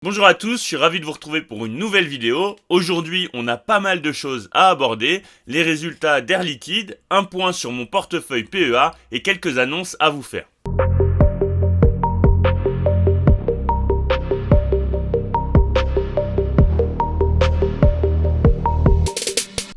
Bonjour à tous, je suis ravi de vous retrouver pour une nouvelle vidéo. Aujourd'hui, on a pas mal de choses à aborder, les résultats d'Air Liquide, un point sur mon portefeuille PEA et quelques annonces à vous faire.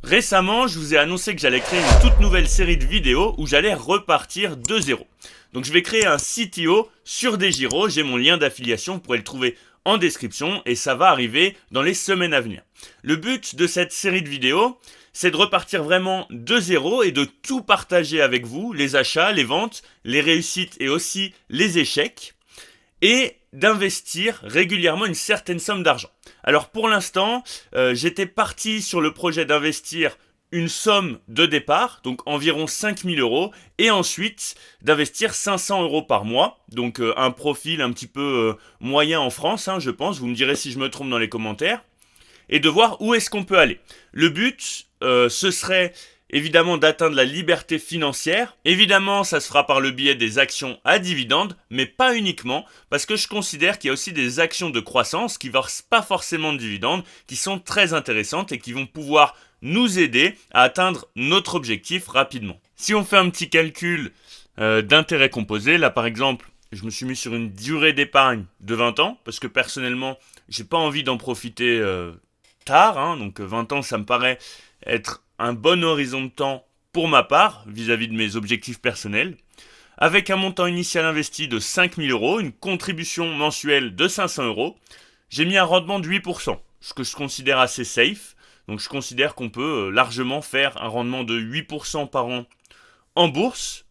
Récemment, je vous ai annoncé que j'allais créer une toute nouvelle série de vidéos où j'allais repartir de zéro. Donc je vais créer un CTO sur DeGiro, j'ai mon lien d'affiliation, vous pourrez le trouver en description et ça va arriver dans les semaines à venir. Le but de cette série de vidéos, c'est de repartir vraiment de zéro et de tout partager avec vous, les achats, les ventes, les réussites et aussi les échecs, et d'investir régulièrement une certaine somme d'argent. Alors pour l'instant, j'étais parti sur le projet d'investir une somme de départ, donc environ 5000 euros, et ensuite d'investir 500 euros par mois, donc un profil un petit peu moyen en France, je pense, vous me direz si je me trompe dans les commentaires, et de voir où est-ce qu'on peut aller. Le but, ce serait évidemment d'atteindre la liberté financière. Évidemment, ça se fera par le biais des actions à dividendes, mais pas uniquement, parce que je considère qu'il y a aussi des actions de croissance qui ne versent pas forcément de dividendes, qui sont très intéressantes et qui vont pouvoir nous aider à atteindre notre objectif rapidement. Si on fait un petit calcul d'intérêt composé, là par exemple, je me suis mis sur une durée d'épargne de 20 ans, parce que personnellement, j'ai pas envie d'en profiter tard, donc 20 ans, ça me paraît être un bon horizon de temps pour ma part, vis-à-vis de mes objectifs personnels, avec un montant initial investi de 5000 euros, une contribution mensuelle de 500 euros, j'ai mis un rendement de 8%, ce que je considère assez safe, donc je considère qu'on peut largement faire un rendement de 8% par an en bourse,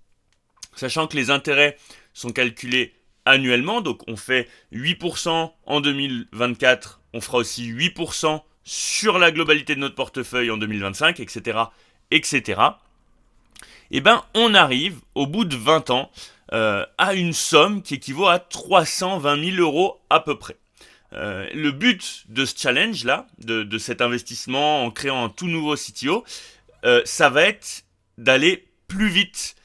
sachant que les intérêts sont calculés annuellement, donc on fait 8% en 2024, on fera aussi 8% sur la globalité de notre portefeuille en 2025, etc., etc., et ben on arrive au bout de 20 ans à une somme qui équivaut à 320 000 euros à peu près. Le but de ce challenge-là, de cet investissement en créant un tout nouveau CTO, ça va être d'aller plus vite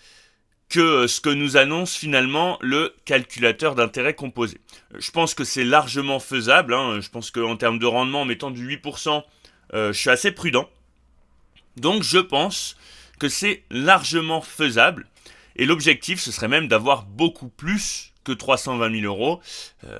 que ce que nous annonce finalement le calculateur d'intérêt composé. Je pense que c'est largement faisable, je pense qu'en termes de rendement, en mettant du 8%, je suis assez prudent. Donc je pense que c'est largement faisable. Et l'objectif, ce serait même d'avoir beaucoup plus que 320 000 euros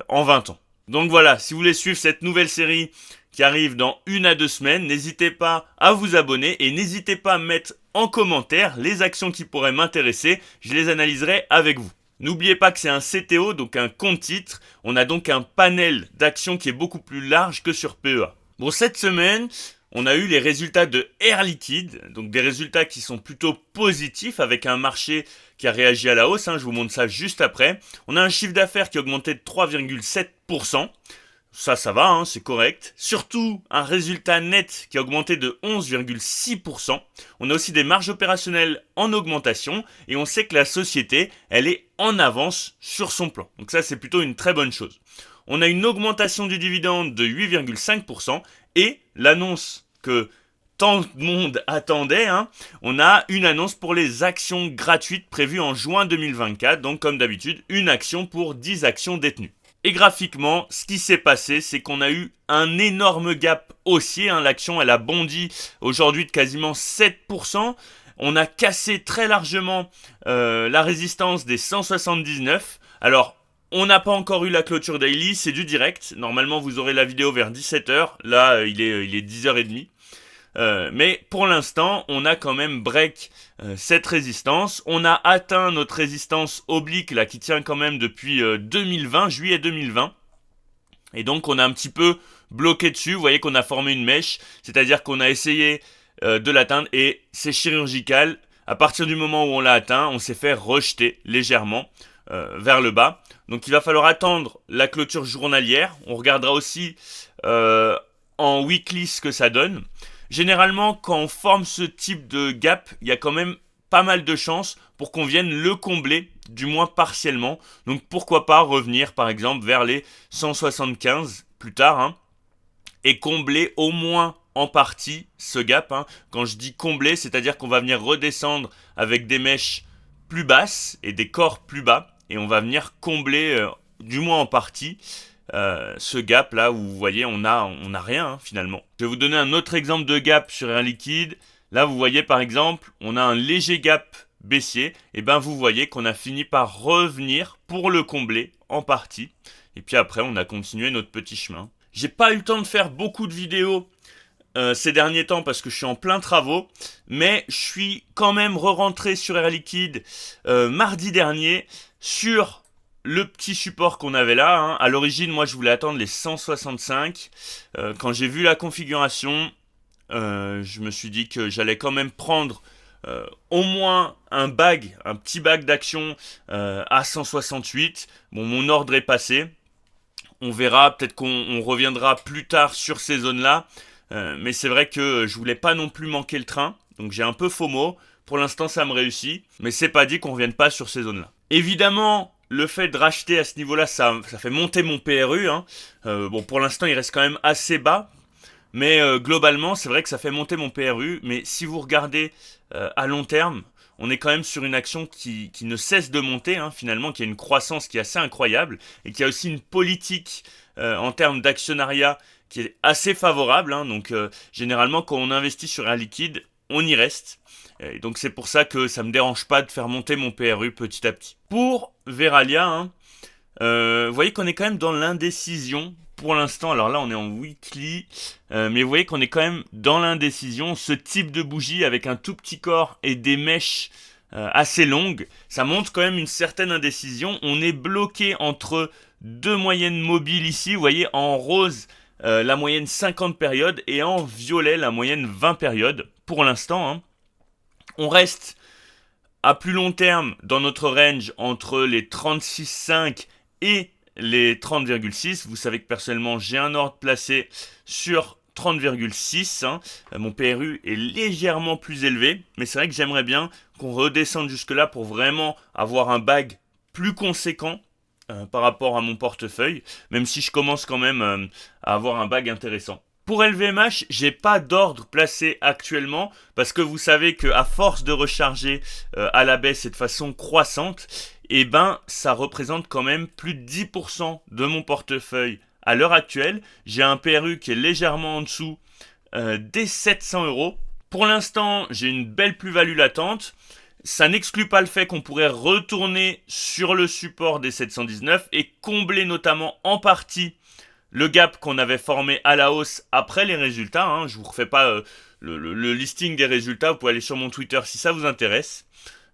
en 20 ans. Donc voilà, si vous voulez suivre cette nouvelle série qui arrive dans 1 à 2 semaines, n'hésitez pas à vous abonner et n'hésitez pas à mettre en commentaire les actions qui pourraient m'intéresser, je les analyserai avec vous. N'oubliez pas que c'est un CTO, donc un compte titre, on a donc un panel d'actions qui est beaucoup plus large que sur PEA. Bon, cette semaine, on a eu les résultats de Air Liquide, donc des résultats qui sont plutôt positifs avec un marché qui a réagi à la hausse, je vous montre ça juste après. On a un chiffre d'affaires qui a augmenté de 3,7%. Ça va, c'est correct. Surtout, un résultat net qui a augmenté de 11,6%. On a aussi des marges opérationnelles en augmentation et on sait que la société, elle est en avance sur son plan. Donc ça, c'est plutôt une très bonne chose. On a une augmentation du dividende de 8,5% et l'annonce que tant de monde attendait, on a une annonce pour les actions gratuites prévues en juin 2024. Donc comme d'habitude, une action pour 10 actions détenues. Et graphiquement, ce qui s'est passé, c'est qu'on a eu un énorme gap haussier. L'action, elle a bondi aujourd'hui de quasiment 7%. On a cassé très largement la résistance des 179. Alors, on n'a pas encore eu la clôture daily, c'est du direct. Normalement, vous aurez la vidéo vers 17h. Là, il est 10h30. Mais pour l'instant, on a quand même break cette résistance. On a atteint notre résistance oblique là qui tient quand même depuis 2020, juillet 2020. Et donc on a un petit peu bloqué dessus. Vous voyez qu'on a formé une mèche, c'est-à-dire qu'on a essayé de l'atteindre et c'est chirurgical. À partir du moment où on l'a atteint, on s'est fait rejeter légèrement vers le bas. Donc il va falloir attendre la clôture journalière. On regardera aussi en weekly ce que ça donne. Généralement, quand on forme ce type de gap, il y a quand même pas mal de chances pour qu'on vienne le combler, du moins partiellement. Donc pourquoi pas revenir par exemple vers les 175 plus tard, et combler au moins en partie ce gap. Quand je dis combler, c'est-à-dire qu'on va venir redescendre avec des mèches plus basses et des corps plus bas, et on va venir combler, du moins en partie, ce gap là où vous voyez on a rien hein, finalement. Je vais vous donner un autre exemple de gap sur Air Liquide. Là vous voyez par exemple on a un léger gap baissier, et ben vous voyez qu'on a fini par revenir pour le combler en partie. Et puis après on a continué notre petit chemin. J'ai pas eu le temps de faire beaucoup de vidéos ces derniers temps parce que je suis en plein travaux, mais je suis quand même re-rentré sur Air Liquide mardi dernier sur le petit support qu'on avait là. Hein. À l'origine, moi je voulais attendre les 165. Quand j'ai vu la configuration, je me suis dit que j'allais quand même prendre au moins un petit bag d'action à 168. Bon, mon ordre est passé. On verra, peut-être qu'on reviendra plus tard sur ces zones-là. Mais c'est vrai que je voulais pas non plus manquer le train. Donc j'ai un peu FOMO. Pour l'instant, ça me réussit. Mais c'est pas dit qu'on revienne pas sur ces zones-là. Évidemment, le fait de racheter à ce niveau-là, ça fait monter mon PRU. Hein. Bon, pour l'instant, il reste quand même assez bas. Mais globalement, c'est vrai que ça fait monter mon PRU. Mais si vous regardez à long terme, on est quand même sur une action qui ne cesse de monter, hein, finalement, qui a une croissance qui est assez incroyable et qui a aussi une politique en termes d'actionnariat qui est assez favorable. Hein, donc, généralement, quand on investit sur Air Liquide, on y reste. Et donc, c'est pour ça que ça ne me dérange pas de faire monter mon PRU petit à petit. Pour Verallia, hein, vous voyez qu'on est quand même dans l'indécision pour l'instant. Alors là, on est en weekly, mais vous voyez qu'on est quand même dans l'indécision. Ce type de bougie avec un tout petit corps et des mèches assez longues, ça montre quand même une certaine indécision. On est bloqué entre deux moyennes mobiles ici. Vous voyez, en rose, la moyenne 50 périodes et en violet, la moyenne 20 périodes pour l'instant. Hein. On reste à plus long terme dans notre range entre les 36,5 et les 30,6. Vous savez que personnellement j'ai un ordre placé sur 30,6. Hein. Mon PRU est légèrement plus élevé, mais c'est vrai que j'aimerais bien qu'on redescende jusque là pour vraiment avoir un bag plus conséquent par rapport à mon portefeuille, même si je commence quand même à avoir un bag intéressant. Pour LVMH, j'ai pas d'ordre placé actuellement parce que vous savez que à force de recharger à la baisse et de façon croissante, eh ben ça représente quand même plus de 10% de mon portefeuille à l'heure actuelle. J'ai un PRU qui est légèrement en dessous des 700 euros. Pour l'instant, j'ai une belle plus-value latente. Ça n'exclut pas le fait qu'on pourrait retourner sur le support des 719 et combler notamment en partie le gap qu'on avait formé à la hausse après les résultats. Hein. Je ne vous refais pas le listing des résultats. Vous pouvez aller sur mon Twitter si ça vous intéresse.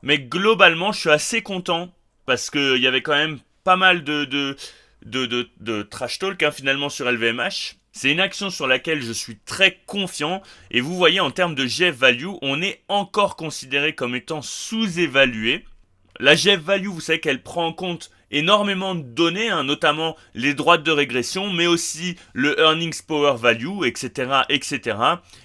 Mais globalement, je suis assez content parce qu'il y avait quand même pas mal de trash talk hein, finalement sur LVMH. C'est une action sur laquelle je suis très confiant. Et vous voyez, en termes de GF Value, on est encore considéré comme étant sous-évalué. La GF Value, vous savez qu'elle prend en compte énormément de données, hein, notamment les droites de régression, mais aussi le Earnings Power Value, etc., etc.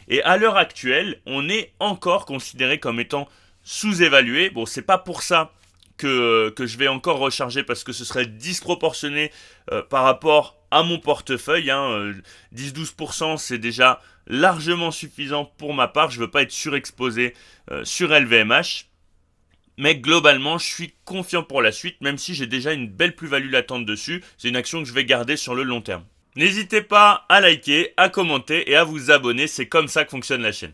Et à l'heure actuelle, on est encore considéré comme étant sous-évalué. Bon, c'est pas pour ça que je vais encore recharger parce que ce serait disproportionné par rapport à mon portefeuille. Hein, 10-12%, c'est déjà largement suffisant pour ma part. Je ne veux pas être surexposé sur LVMH. Mais globalement, je suis confiant pour la suite, même si j'ai déjà une belle plus-value latente dessus. C'est une action que je vais garder sur le long terme. N'hésitez pas à liker, à commenter et à vous abonner. C'est comme ça que fonctionne la chaîne.